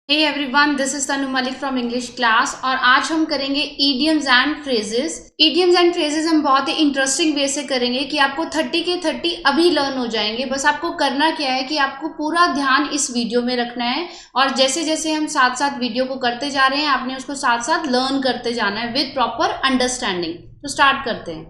Hey everyone, this is Tanu Malik from English class और आज हम करेंगे idioms and phrases. Idioms and phrases हम बहुत ही इंटरेस्टिंग वे से करेंगे कि आपको 30 के 30 अभी लर्न हो जाएंगे। बस आपको करना क्या है कि आपको पूरा ध्यान इस वीडियो में रखना है और जैसे जैसे हम साथ साथ वीडियो को करते जा रहे हैं आपने उसको साथ साथ लर्न करते जाना है विद प्रॉपर अंडरस्टैंडिंग। तो स्टार्ट करते हैं।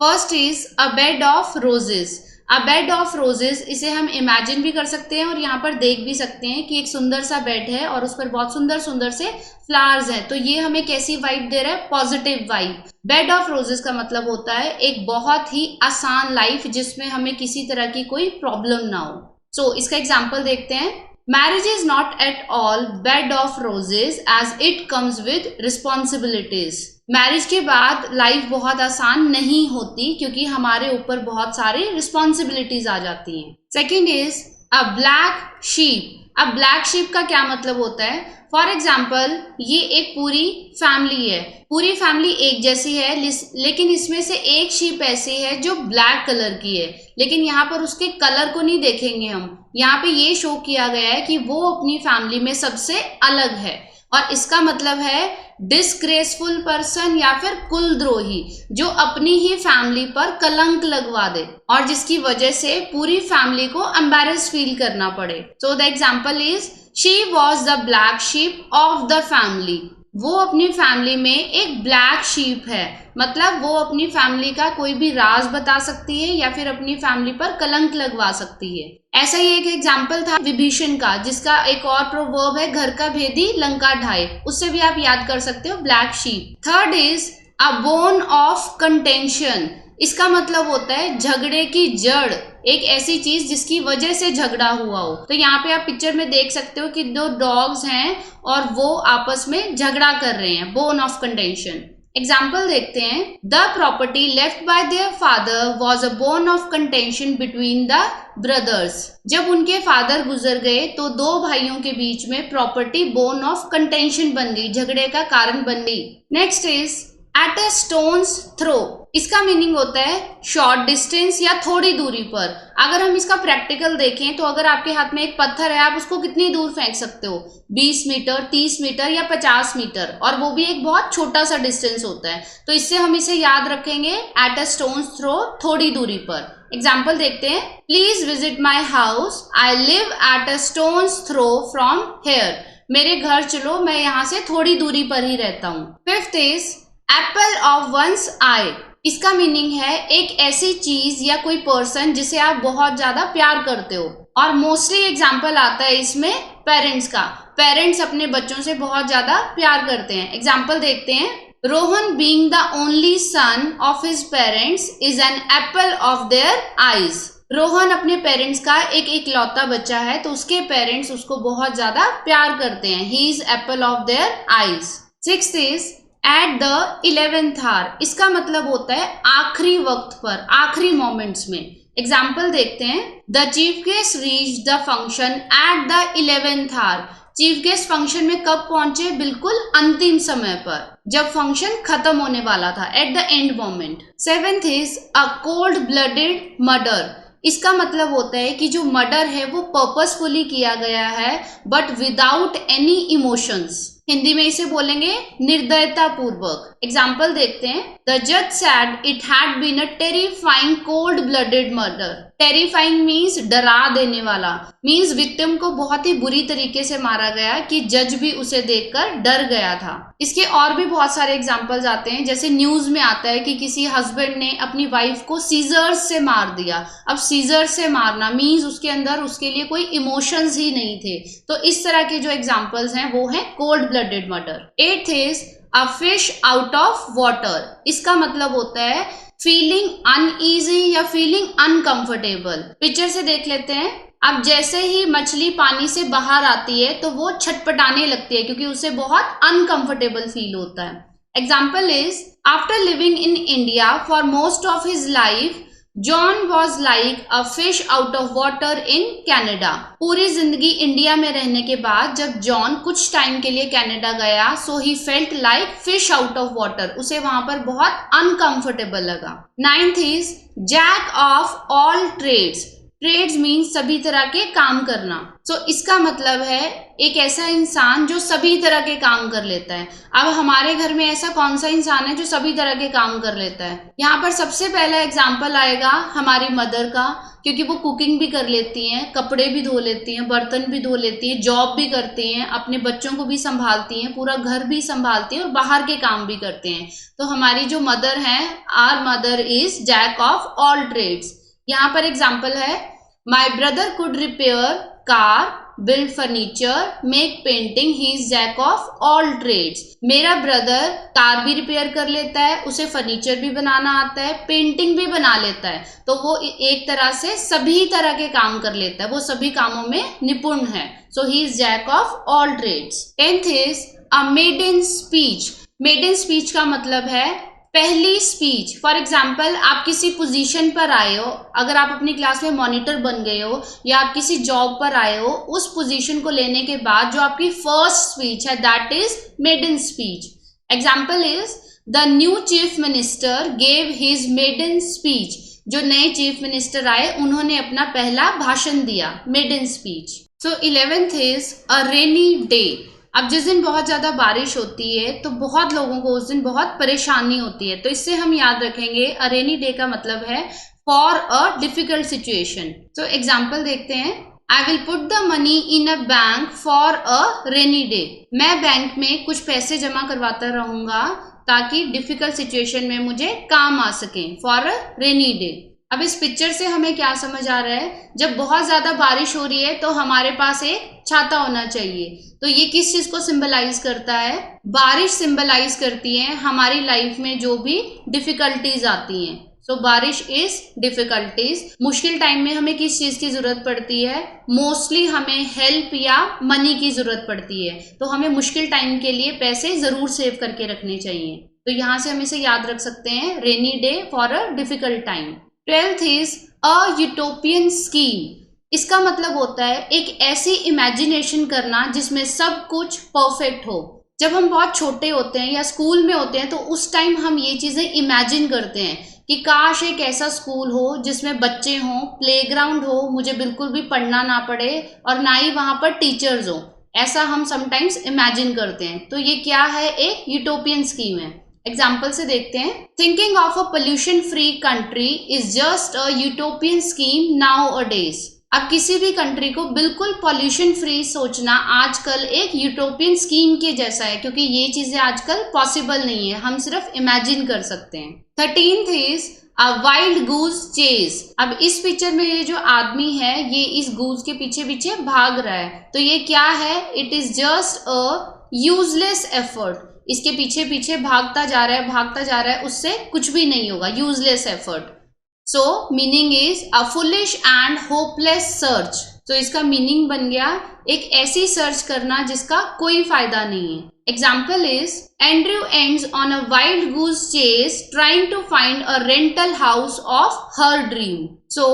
First is a bed of roses. A bed of roses, इसे हम इमेजिन भी कर सकते हैं और यहाँ पर देख भी सकते हैं कि एक सुंदर सा बेड है और उस पर बहुत सुंदर सुंदर से फ्लावर्स हैं। तो ये हमें कैसी वाइब दे रहा है? Positive vibe. Bed of roses का मतलब होता है एक बहुत ही आसान लाइफ जिसमें हमें किसी तरह की कोई प्रॉब्लम ना हो। सो इसका एग्जाम्पल देखते हैं। Marriage is not at all bed of roses as it comes with responsibilities. Marriage के बाद लाइफ बहुत आसान नहीं होती क्योंकि हमारे ऊपर बहुत सारी रिस्पॉन्सिबिलिटीज आ जाती हैं। Second is a black sheep. अब ब्लैक शीप का क्या मतलब होता है? फॉर एग्जाम्पल, ये एक पूरी फैमिली है, पूरी फैमिली एक जैसी है लेकिन इसमें से एक शीप ऐसी है जो ब्लैक कलर की है, लेकिन यहाँ पर उसके कलर को नहीं देखेंगे हम। यहाँ पे ये शो किया गया है कि वो अपनी फैमिली में सबसे अलग है और इसका मतलब है डिस्ग्रेसफुल पर्सन या फिर कुलद्रोही जो अपनी ही फैमिली पर कलंक लगवा दे और जिसकी वजह से पूरी फैमिली को एम्बैरेस फील करना पड़े। So the example is she was the black sheep of the family. वो अपनी फैमिली में एक ब्लैक शीप है, मतलब वो अपनी फैमिली का कोई भी राज बता सकती है या फिर अपनी फैमिली पर कलंक लगवा सकती है। ऐसा ही एक एग्जाम्पल था विभीषण का, जिसका एक और प्रोवर्ब है घर का भेदी लंका ढाए, उससे भी आप याद कर सकते हो black sheep. Third is a bone of contention. इसका मतलब होता है झगड़े की जड़, एक ऐसी चीज जिसकी वजह से झगड़ा हुआ हो। तो यहाँ पे आप पिक्चर में देख सकते हो कि दो डॉग्स हैं और वो आपस में झगड़ा कर रहे हैं, बोन ऑफ कंटेंशन। एग्जाम्पल देखते हैं। The property left by their father was a bone of contention between the brothers. जब उनके फादर गुजर गए तो दो भाइयों के बीच में प्रॉपर्टी बोन ऑफ कंटेंशन बन गई, झगड़े का कारण बन गई। Next is at a stone's throw. इसका मीनिंग होता है शॉर्ट डिस्टेंस या थोड़ी दूरी पर। अगर हम इसका प्रैक्टिकल देखें तो अगर आपके हाथ में एक पत्थर है आप उसको कितनी दूर फेंक सकते हो? 20 मीटर, 30 मीटर या 50 मीटर, और वो भी एक बहुत छोटा सा डिस्टेंस होता है। तो इससे हम इसे याद रखेंगे एट अ स्टोन्स थ्रो, थोड़ी दूरी पर। एग्जाम्पल देखते हैं। Please visit my house, I live at a stone's throw from here. मेरे घर चलो, मैं यहाँ से थोड़ी दूरी पर ही रहता हूँ। Fifth is apple of one's eye. इसका मीनिंग है एक ऐसी चीज या कोई पर्सन जिसे आप बहुत ज्यादा प्यार करते हो, और मोस्टली एग्जाम्पल आता है इसमें पेरेंट्स का। पेरेंट्स अपने बच्चों से बहुत ज्यादा प्यार करते हैं। एग्जाम्पल देखते हैं। Rohan being the only son of his parents is an apple of their eyes. Rohan अपने पेरेंट्स का एक इकलौता बच्चा है तो उसके पेरेंट्स उसको बहुत ज्यादा प्यार करते हैं। He is apple of their eyes. Sixth is at the 11th hour। इसका मतलब होता है आखिरी वक्त पर, आखिरी मोमेंट्स में। एग्जाम्पल देखते हैं। The chief guest reach the function at the 11th hour। Chief guest function में कब पहुंचे? बिल्कुल अंतिम समय पर, जब फंक्शन खत्म होने वाला था, at the end moment. Seventh is a cold blooded murder. इसका मतलब होता है कि जो मर्डर है वो पर्पसफुली किया गया है but without any emotions. Hindi में इसे बोलेंगे निर्दयता पूर्वक। एग्जाम्पल देखते हैं। द जज said it had been a terrifying cold blooded murder. Terrifying means डरा देने वाला, मीन्स विक्टिम को बहुत ही बुरी तरीके से मारा गया कि जज भी उसे देखकर डर गया था। इसके और भी बहुत सारे एग्जाम्पल्स आते हैं, जैसे न्यूज में आता है कि किसी हस्बैंड ने अपनी वाइफ को सीजर्स से मार दिया। अब सीजर्स से मारना मीन्स उसके अंदर उसके लिए कोई इमोशंस ही नहीं थे। तो इस तरह के जो एग्जाम्पल्स हैं वो है cold blooded murder. Eighth is a fish out of water. इसका मतलब होता है फीलिंग अनईजी या फीलिंग अनकंफर्टेबल। पिक्चर से देख लेते हैं। अब जैसे ही मछली पानी से बाहर आती है तो वो छटपटाने लगती है क्योंकि उसे बहुत अनकंफर्टेबल फील होता है। Example is after living in India for most of his life John was like a fish out of water in Canada. पूरी जिंदगी इंडिया में रहने के बाद जब जॉन कुछ टाइम के लिए कनाडा गया, so he felt like fish out of water. उसे वहां पर बहुत अनकंफर्टेबल लगा। Ninth is jack of all trades. Trades means सभी तरह के काम करना। सो इसका मतलब है एक ऐसा इंसान जो सभी तरह के काम कर लेता है। अब हमारे घर में ऐसा कौन सा इंसान है जो सभी तरह के काम कर लेता है? यहाँ पर सबसे पहला एग्जाम्पल आएगा हमारी मदर का, क्योंकि वो कुकिंग भी कर लेती हैं, कपड़े भी धो लेती हैं, बर्तन भी धो लेती हैं, जॉब भी करती हैं, अपने बच्चों को भी संभालती हैं, पूरा घर भी संभालती हैं और बाहर के काम भी करते हैं। तो हमारी जो मदर हैं, our mother is jack of all trades. यहाँ पर एग्जाम्पल है, my brother could repair car, build furniture, make painting, he is jack of all trades. मेरा ब्रदर कार भी रिपेयर कर लेता है, उसे फर्नीचर भी बनाना आता है, पेंटिंग भी बना लेता है। तो वो एक तरह से सभी तरह के काम कर लेता है, वो सभी कामों में निपुण है। So he is jack of all trades. 10th is a maiden speech. Maiden speech का मतलब है पहली स्पीच। फॉर एग्जाम्पल, आप किसी पोजीशन पर आए हो, अगर आप अपनी क्लास में मॉनिटर बन गए हो या आप किसी जॉब पर आए हो, उस पोजीशन को लेने के बाद जो आपकी फर्स्ट स्पीच है, that is maiden speech. Example is the new chief minister gave his maiden speech. जो नए चीफ मिनिस्टर आए उन्होंने अपना पहला भाषण दिया, maiden speech. So 11th is a rainy day. अब जिस दिन बहुत ज़्यादा बारिश होती है तो बहुत लोगों को उस दिन बहुत परेशानी होती है, तो इससे हम याद रखेंगे अ रेनी डे का मतलब है फॉर अ डिफिकल्ट सिचुएशन। तो एग्जाम्पल देखते हैं, I will put the money in a bank for a rainy day. मैं बैंक में कुछ पैसे जमा करवाता रहूंगा ताकि डिफिकल्ट सिचुएशन में मुझे काम आ सके, फॉर अ रेनी डे। अब इस पिक्चर से हमें क्या समझ आ रहा है, जब बहुत ज्यादा बारिश हो रही है तो हमारे पास एक छाता होना चाहिए। तो ये किस चीज को सिंबलाइज करता है? बारिश सिंबलाइज करती है हमारी लाइफ में जो भी डिफिकल्टीज आती हैं। सो बारिश इज डिफिकल्टीज। मुश्किल टाइम में हमें किस चीज की जरूरत पड़ती है? मोस्टली हमें हेल्प या मनी की जरूरत पड़ती है, तो हमें मुश्किल टाइम के लिए पैसे जरूर सेव करके रखने चाहिए। तो यहाँ से हम इसे याद रख सकते हैं, rainy day for a difficult time. 12th is a utopian scheme. इसका मतलब होता है एक ऐसी इमेजिनेशन करना जिसमें सब कुछ परफेक्ट हो। जब हम बहुत छोटे होते हैं या स्कूल में होते हैं तो उस टाइम हम ये चीजें इमेजिन करते हैं कि काश एक ऐसा स्कूल हो जिसमें बच्चे हों, प्लेग्राउंड हो, मुझे बिल्कुल भी पढ़ना ना पड़े और ना ही वहां पर टीचर्स हो। ऐसा हम समटाइम्स इमेजिन करते हैं। तो ये क्या है? एक यूटोपियन स्कीम है। एग्जाम्पल से देखते हैं, thinking of a pollution free country is just a utopian scheme now a days. अब किसी भी कंट्री को बिल्कुल पॉल्यूशन फ्री सोचना आजकल एक यूटोपियन स्कीम के जैसा है, क्योंकि ये चीजें आजकल पॉसिबल नहीं है, हम सिर्फ इमेजिन कर सकते हैं। 13th is a wild goose chase. अब इस पिक्चर में ये जो आदमी है ये इस गूज के पीछे पीछे भाग रहा है, तो ये क्या है? It is just a useless effort. इसके पीछे पीछे भागता जा रहा है, भागता जा रहा है, उससे कुछ भी नहीं होगा, useless effort. So meaning is a foolish and hopeless search. तो इसका मीनिंग बन गया एक ऐसी सर्च करना जिसका कोई फायदा नहीं है। Example is Andrew ends on a wild goose chase trying to find a rental house of her dream. सो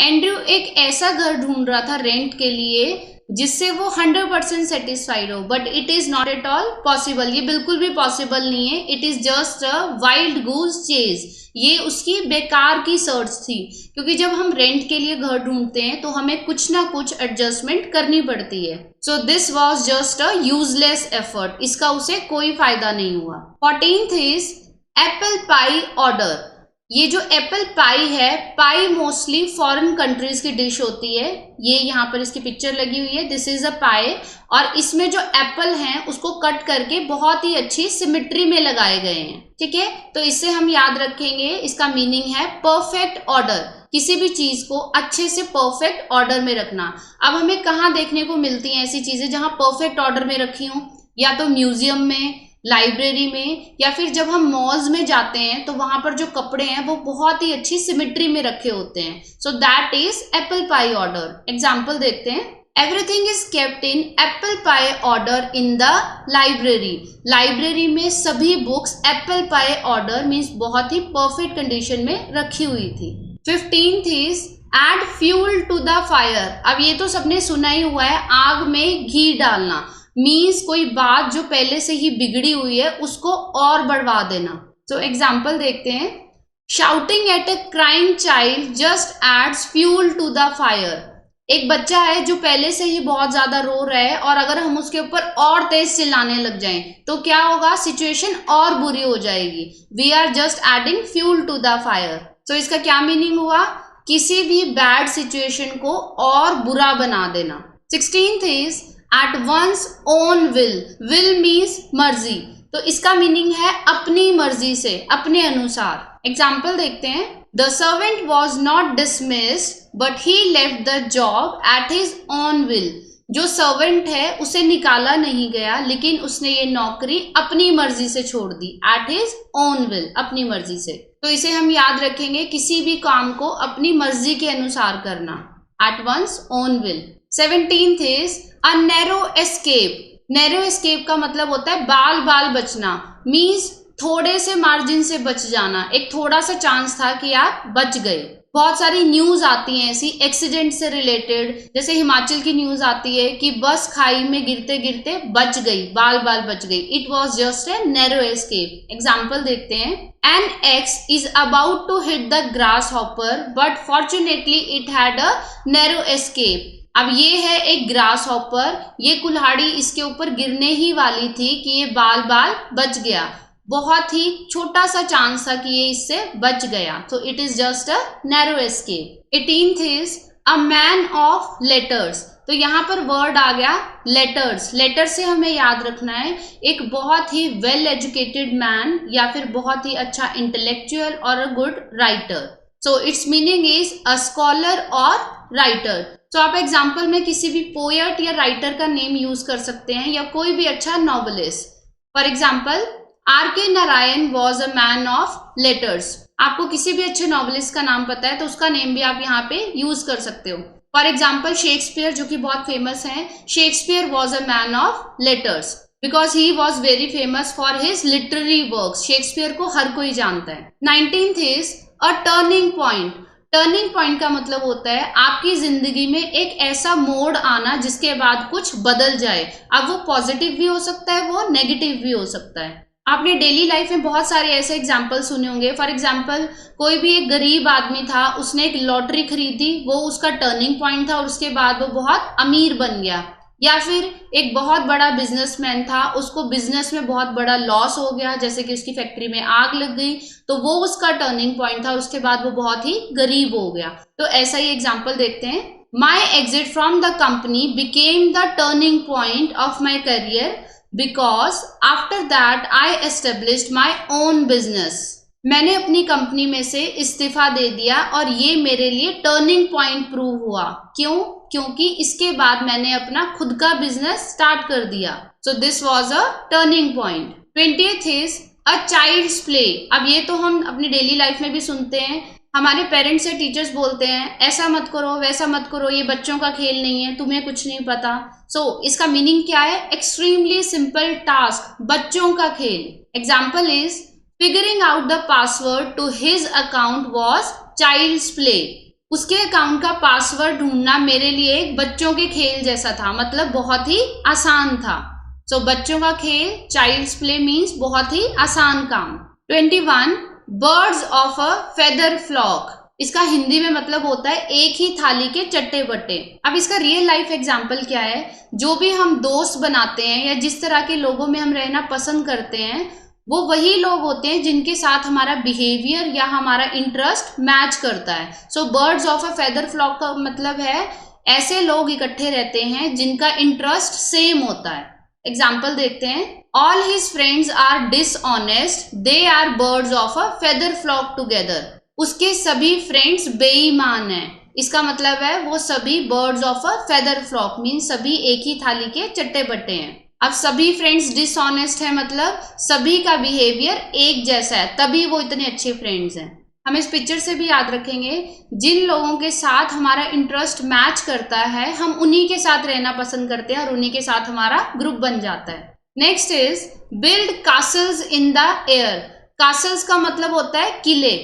एंड्रयू एक ऐसा घर ढूंढ रहा था रेंट के लिए जिससे वो 100% सेटिस्फाइड हो, but it is not at all possible. ये बिल्कुल भी पॉसिबल नहीं है। It is just a wild goose chase. ये उसकी बेकार की सर्च थी, क्योंकि जब हम रेंट के लिए घर ढूंढते हैं तो हमें कुछ ना कुछ एडजस्टमेंट करनी पड़ती है। सो this was just a useless effort. इसका उसे कोई फायदा नहीं हुआ। 14th is apple pie order. ये जो एप्पल पाई है, पाई मोस्टली फॉरेन कंट्रीज की डिश होती है। ये यहाँ पर इसकी पिक्चर लगी हुई है, दिस इज अ पाई, और इसमें जो एप्पल हैं उसको कट करके बहुत ही अच्छी सिमेट्री में लगाए गए हैं। ठीक है, तो इससे हम याद रखेंगे, इसका मीनिंग है परफेक्ट ऑर्डर। किसी भी चीज को अच्छे से परफेक्ट ऑर्डर में रखना। अब हमें कहाँ देखने को मिलती हैं ऐसी चीजें जहां परफेक्ट ऑर्डर में रखी हूं? या तो म्यूजियम में, लाइब्रेरी में, या फिर जब हम मॉल्स में जाते हैं तो वहां पर जो कपड़े हैं वो बहुत ही अच्छी सिमेट्री में रखे होते हैं। So that is apple pie order. Example देखते हैं, everything is kept in apple pie order in the library. Library में सभी books apple pie order means बहुत ही परफेक्ट कंडीशन में रखी हुई थी। 15th is add fuel to the fire. अब ये तो सबने सुना ही हुआ है, आग में घी डालना मीन्स कोई बात जो पहले से ही बिगड़ी हुई है उसको और बढ़वा देना। तो एग्जाम्पल देखते हैं, Shouting at a crying child just adds fuel to the fire. एक बच्चा है जो पहले से ही बहुत ज्यादा रो रहा है और अगर हम उसके ऊपर और तेज चिल्लाने लग जाएं तो क्या होगा, सिचुएशन और बुरी हो जाएगी. We are just adding fuel to the fire. तो इसका क्या मीनिंग हुआ, किसी भी बैड सिचुएशन को और बुरा बना देना. 16th is at one's own will. Will means मर्जी, तो इसका मीनिंग है अपनी मर्जी से, अपने अनुसार. एग्जाम्पल देखते हैं. The servant was not dismissed but he left the job at his own will. जो सर्वेंट है उसे निकाला नहीं गया लेकिन उसने ये नौकरी अपनी मर्जी से छोड़ दी. एट हिज ओन विल, अपनी मर्जी से. तो इसे हम याद रखेंगे, किसी भी काम को अपनी मर्जी के अनुसार करना. At one's own will. 17th is a narrow escape. Narrow escape का मतलब होता है बाल बाल बचना. मीन्स थोड़े से मार्जिन से बच जाना, एक थोड़ा सा चांस था कि आप बच गए. बहुत सारी न्यूज आती हैं ऐसी एक्सीडेंट से रिलेटेड, जैसे हिमाचल की न्यूज आती है कि बस खाई में गिरते गिरते बच गई, बाल बाल बच गई. It was just a narrow escape. Example देखते हैं. An axe is about to hit the grasshopper but fortunately it had a narrow escape. अब ये है एक ग्रास हॉपर, ये कुल्हाड़ी इसके ऊपर गिरने ही वाली थी कि ये बाल बाल बच गया. बहुत ही छोटा सा चांस था कि ये इससे बच गया. तो it is just a narrow escape. 18th is a man of letters. तो यहाँ पर वर्ड आ गया लेटर्स. लेटर से हमें याद रखना है एक बहुत ही वेल एजुकेटेड मैन या फिर बहुत ही अच्छा इंटेलेक्चुअल और a good writer. So it's meaning is a scholar और राइटर. तो आप एग्जाम्पल में किसी भी पोएट या राइटर का नेम यूज कर सकते हैं या कोई भी अच्छा novelist. For example R K. Narayan was a man of letters. आपको किसी भी अच्छे नॉवेलिस्ट का नाम पता है तो उसका नेम भी आप यहाँ पे यूज कर सकते हो. फॉर एग्जाम्पल शेक्सपियर, जो कि बहुत फेमस हैं. Shakespeare was a man of letters because he was very famous for his literary works. Shakespeare को हर कोई जानता है. 19th is a turning point. Turning point का मतलब होता है आपकी जिंदगी में एक ऐसा मोड़ आना जिसके बाद कुछ बदल जाए. अब वो पॉजिटिव भी हो सकता है, वो नेगेटिव भी हो सकता है. आपने डेली लाइफ में बहुत सारे ऐसे एग्जाम्पल सुने होंगे. फॉर एग्जाम्पल कोई भी एक गरीब आदमी था, उसने एक लॉटरी खरीदी, वो उसका टर्निंग पॉइंट था और उसके बाद वो बहुत अमीर बन गया. या फिर एक बहुत बड़ा बिजनेसमैन था, उसको बिजनेस में बहुत बड़ा लॉस हो गया, जैसे कि उसकी फैक्ट्री में आग लग गई, तो वो उसका टर्निंग पॉइंट था और उसके बाद वो बहुत ही गरीब हो गया. तो ऐसा ही एग्जाम्पल देखते हैं. My exit from the company became the turning point of my career because after that I established my own business. मैंने अपनी कंपनी में से इस्तीफा दे दिया और ये मेरे लिए टर्निंग पॉइंट प्रूव हुआ. क्यों? क्योंकि इसके बाद मैंने अपना खुद का बिजनेस स्टार्ट कर दिया. So this was a turning point. 20th is a child's play. अब ये तो हम अपनी डेली लाइफ में भी सुनते हैं. हमारे पेरेंट्स या टीचर्स बोलते हैं ऐसा मत करो, वैसा मत करो, ये बच्चों का खेल नहीं है, तुम्हें कुछ नहीं पता. सो इसका मीनिंग क्या है? एक्सट्रीमली सिंपल टास्क, बच्चों का खेल. Example is figuring out the password to his account was child's play. उसके अकाउंट का पासवर्ड ढूंढना मेरे लिए एक बच्चों के खेल जैसा था, मतलब बहुत ही आसान था. सो बच्चों का खेल, चाइल्ड्स प्ले मीन्स बहुत ही आसान काम. 21 birds of a feather flock. इसका हिंदी में मतलब होता है एक ही थाली के चट्टे बट्टे. अब इसका रियल लाइफ एग्जाम्पल क्या है? जो भी हम दोस्त बनाते हैं या जिस तरह के लोगों में हम रहना पसंद करते हैं वो वही लोग होते हैं जिनके साथ हमारा बिहेवियर या हमारा इंटरेस्ट मैच करता है. So birds of a feather flock का मतलब है ऐसे लोग इकट्ठे रहते हैं जिनका इंटरेस्ट सेम होता है. एग्जाम्पल देखते हैं. All his friends are dishonest, they are birds of a feather flock together. उसके सभी फ्रेंड्स बेईमान हैं. इसका मतलब है वो सभी birds of a feather flock mean सभी एक ही थाली के चट्टे बट्टे हैं. अब सभी फ्रेंड्स डिसऑनेस्ट है मतलब सभी का बिहेवियर एक जैसा है, तभी वो इतने अच्छे फ्रेंड्स हैं. हम इस पिक्चर से भी याद रखेंगे जिन लोगों के साथ हमारा इंटरेस्ट मैच करता है हम उन्हीं के साथ रहना पसंद करते हैं और उन्हीं के साथ हमारा ग्रुप बन जाता है. Next is build castles in the air. Castles का मतलब होता है किले.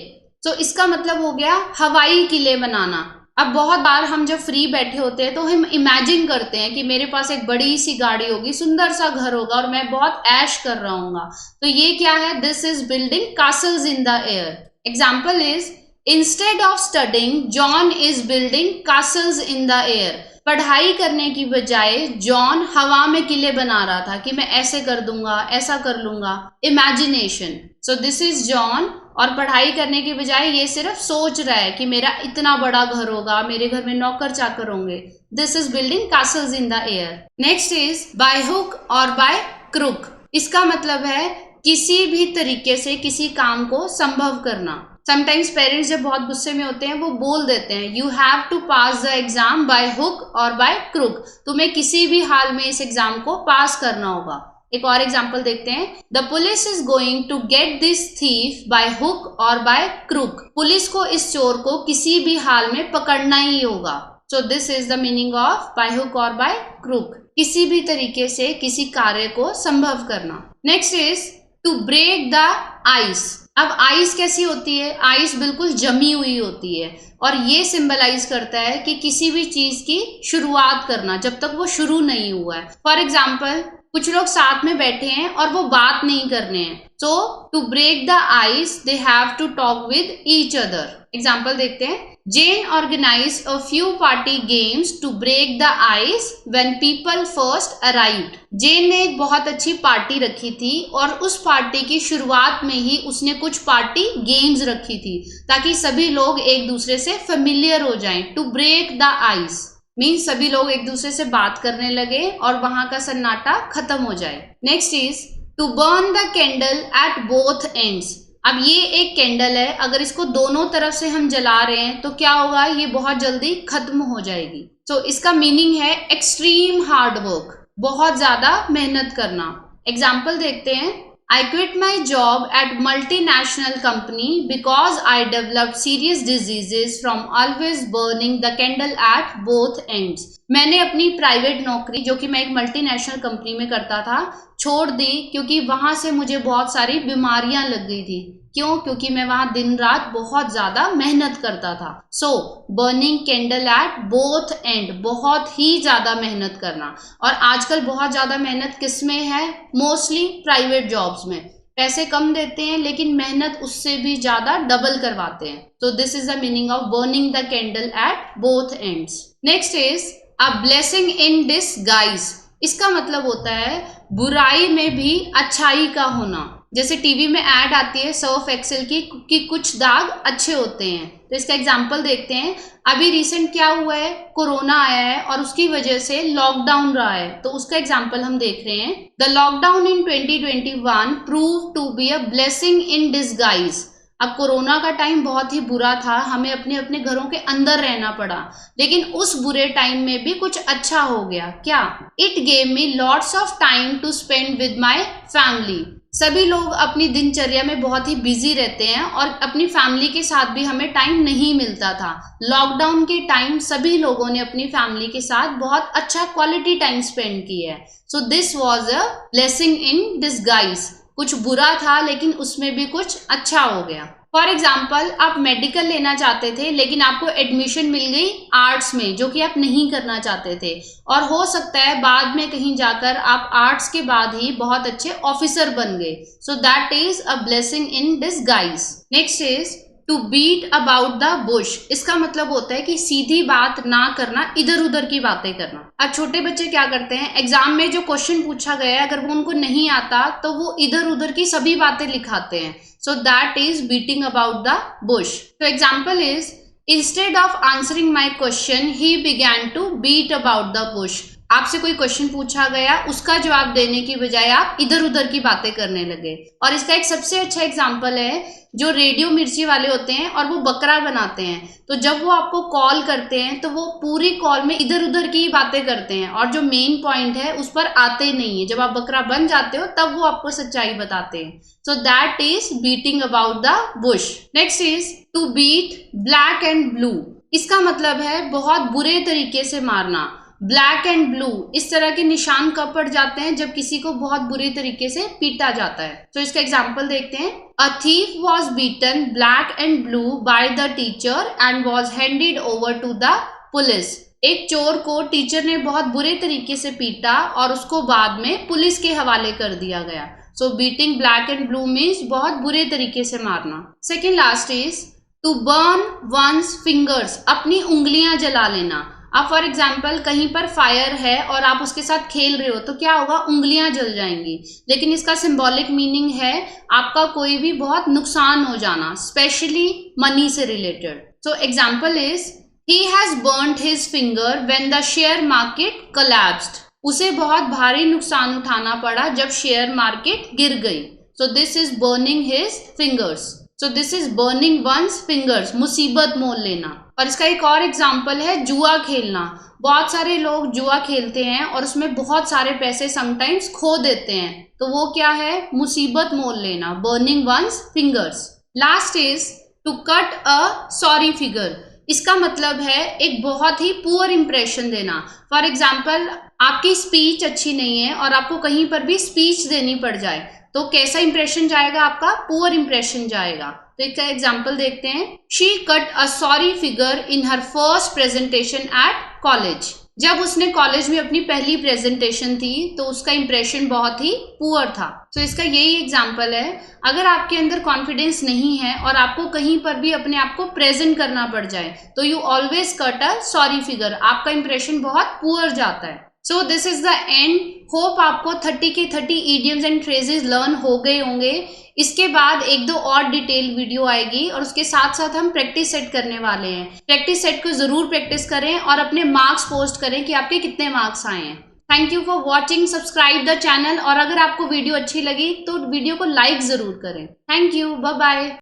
तो इसका मतलब हो गया हवाई किले बनाना. अब बहुत बार हम जब फ्री बैठे होते हैं तो हम इमेजिन करते हैं कि मेरे पास एक बड़ी सी गाड़ी होगी, सुंदर सा घर होगा और मैं बहुत ऐश कर रहा हूँ. तो ये क्या है? This is building castles in the air. Example is instead of studying John is building castles in the air. पढ़ाई करने की बजाय जॉन हवा में किले बना रहा था कि मैं ऐसे कर दूंगा, ऐसा कर लूंगा। Imagination. So this is John, और पढ़ाई करने की बजाय ये सिर्फ सोच रहा है कि मेरा इतना बड़ा घर होगा, मेरे घर में नौकर चाकर होंगे। This is building castles in the air. Next is by hook और बाय क्रुक। इसका मतलब है किसी भी तरीके से किसी काम को संभव करना। समटाइम्स पेरेंट्स जब बहुत गुस्से में होते हैं वो बोल देते हैं you have to pass the exam by hook और बाय क्रुक। तुम्हें किसी भी हाल में इस एग्जाम को पास करना होगा। एक और एग्जाम्पल देखते हैं। The police is going to get this thief by hook और बाय क्रुक। पुलिस को इस चोर को किसी भी हाल में पकड़ना ही होगा। So this is the meaning of by hook और बाय क्रुक। किसी भी तरीके से किसी कार्य को संभव करना। Next is to break the ice. अब आइस कैसी होती है? आइस बिल्कुल जमी हुई होती है, और ये सिंबलाइज करता है कि किसी भी चीज की शुरुआत करना जब तक वो शुरू नहीं हुआ है। फॉर एग्जाम्पल, कुछ लोग साथ में बैठे हैं और वो बात नहीं कर रहे हैं। So to break the ice they have to talk with each other. Example देखते हैं। Jane organized a few party games to break the ice when people first arrived. Jane ने एक बहुत अच्छी पार्टी रखी थी और उस पार्टी की शुरुआत में ही उसने कुछ पार्टी गेम्स रखी थी ताकि सभी लोग एक दूसरे से फेमिलियर हो जाएं। To break the ice means सभी लोग एक दूसरे से बात करने लगे और वहां का सन्नाटा खत्म हो जाए। Next is to burn the candle at both ends. अब ये एक कैंडल है, अगर इसको दोनों तरफ से हम जला रहे हैं तो क्या होगा? ये बहुत जल्दी खत्म हो जाएगी। तो इसका मीनिंग है एक्सट्रीम हार्ड वर्क, बहुत ज्यादा मेहनत करना। एग्जाम्पल देखते हैं। I quit my job at multinational company because I developed serious diseases from always burning the candle at both ends. मैंने अपनी प्राइवेट नौकरी, जो कि मैं एक मल्टीनेशनल कंपनी में करता था, छोड़ दी क्योंकि वहां से मुझे बहुत सारी बीमारियां लग गई थी। क्यों? क्योंकि मैं वहां दिन रात बहुत ज्यादा मेहनत करता था। So burning candle at both end, बहुत ही ज्यादा मेहनत करना। और आजकल बहुत ज्यादा मेहनत किस में है? मोस्टली प्राइवेट जॉब्स में। पैसे कम देते हैं लेकिन मेहनत उससे भी ज्यादा डबल करवाते हैं। तो this is the meaning of burning the candle at both ends. Next is a blessing in disguise. इसका मतलब होता है बुराई में भी अच्छाई का होना। जैसे टीवी में ऐड आती है सर्फ एक्सेल की कि कुछ दाग अच्छे होते हैं, तो इसका एग्जांपल देखते हैं। अभी रिसेंट क्या हुआ है? कोरोना आया है और उसकी वजह से लॉकडाउन रहा है, तो उसका एग्जांपल हम देख रहे हैं। The lockdown in 2021 prove to be a blessing in disguise. अब कोरोना का टाइम बहुत ही बुरा था, हमें अपने अपने घरों के अंदर रहना पड़ा, लेकिन उस बुरे टाइम में भी कुछ अच्छा हो गया। क्या? It gave me lots of time to spend with my family. सभी लोग अपनी दिनचर्या में बहुत ही बिजी रहते हैं और अपनी फैमिली के साथ भी हमें टाइम नहीं मिलता था। लॉकडाउन के टाइम सभी लोगों ने अपनी फैमिली के साथ बहुत अच्छा क्वालिटी टाइम स्पेंड किया है। So this was a blessing in disguise. कुछ बुरा था लेकिन उसमें भी कुछ अच्छा हो गया। फॉर एग्जाम्पल, आप मेडिकल लेना चाहते थे लेकिन आपको एडमिशन मिल गई आर्ट्स में, जो कि आप नहीं करना चाहते थे, और हो सकता है बाद में कहीं जाकर आप आर्ट्स के बाद ही बहुत अच्छे ऑफिसर बन गए। So that is a blessing in disguise. Next is to beat about the bush. इसका मतलब होता है कि सीधी बात ना करना, इधर उधर की बातें करना। अब छोटे बच्चे क्या करते हैं? एग्जाम में जो क्वेश्चन पूछा गया है अगर वो उनको नहीं आता तो वो इधर उधर की सभी बातें लिखाते हैं। So that is beating about the bush. तो example is instead of answering my question he began to beat about the bush. आपसे कोई क्वेश्चन पूछा गया, उसका जवाब देने की बजाय आप इधर उधर की बातें करने लगे। और इसका एक सबसे अच्छा एग्जाम्पल है जो रेडियो मिर्ची वाले होते हैं और वो बकरा बनाते हैं, तो जब वो आपको कॉल करते हैं तो वो पूरी कॉल में इधर उधर की बातें करते हैं और जो मेन पॉइंट है उस पर आते नहीं है। जब आप बकरा बन जाते हो तब वो आपको सच्चाई बताते हैं। So that is beating about the bush. Next is to beat black and blue. इसका मतलब है बहुत बुरे तरीके से मारना। ब्लैक एंड ब्लू, इस तरह के निशान कब पड़ जाते हैं? जब किसी को बहुत बुरे तरीके से पीटा जाता है। तो इसका एग्जाम्पल देखते हैं। A thief was beaten black and blue by the teacher and was handed over to the police. एक चोर को टीचर ने बहुत बुरे तरीके से पीटा और उसको बाद में पुलिस के हवाले कर दिया गया। So beating black and blue means बहुत बुरे तरीके से मारना। Second last is to burn one's fingers, अपनी उंगलियां जला लेना। अब फॉर एग्जाम्पल कहीं पर फायर है और आप उसके साथ खेल रहे हो तो क्या होगा, उंगलियां जल जाएंगी। लेकिन इसका सिंबॉलिक मीनिंग है आपका कोई भी बहुत नुकसान हो जाना, स्पेशली मनी से related. So example is he has burned his finger when the share market collapsed, उसे बहुत भारी नुकसान उठाना पड़ा जब शेयर मार्केट गिर गई। So this is burning his fingers. So this is burning one's fingers, मुसीबत मोल लेना। और इसका एक और एग्जाम्पल है जुआ खेलना। बहुत सारे लोग जुआ खेलते हैं और उसमें बहुत सारे पैसे समटाइम्स खो देते हैं, तो वो क्या है, मुसीबत मोल लेना, burning one's fingers. Last is to cut a sorry figure. इसका मतलब है एक बहुत ही पुअर इंप्रेशन देना। फॉर एग्जाम्पल आपकी स्पीच अच्छी नहीं है और आपको कहीं पर भी स्पीच देनी पड़ जाए तो कैसा इंप्रेशन जाएगा आपका, पुअर इंप्रेशन जाएगा। तो एक एग्जाम्पल देखते हैं। She cut a sorry figure in her first presentation at college. जब उसने कॉलेज में अपनी पहली प्रेजेंटेशन थी तो उसका इंप्रेशन बहुत ही पुअर था। तो इसका यही एग्जाम्पल है, अगर आपके अंदर कॉन्फिडेंस नहीं है और आपको कहीं पर भी अपने आप को प्रेजेंट करना पड़ जाए तो you always cut a sorry figure, आपका इंप्रेशन बहुत पुअर जाता है। सो this is the end. Hope आपको 30 के 30 इडियम्स एंड फ्रेजेस लर्न हो गए होंगे। इसके बाद एक दो और डिटेल वीडियो आएगी और उसके साथ साथ हम प्रैक्टिस सेट करने वाले हैं। प्रैक्टिस सेट को जरूर प्रैक्टिस करें और अपने मार्क्स पोस्ट करें कि आपके कितने मार्क्स आए हैं। Thank you for watching, subscribe the channel, और अगर आपको वीडियो अच्छी लगी तो वीडियो को लाइक जरूर करें। Thank you, bye bye.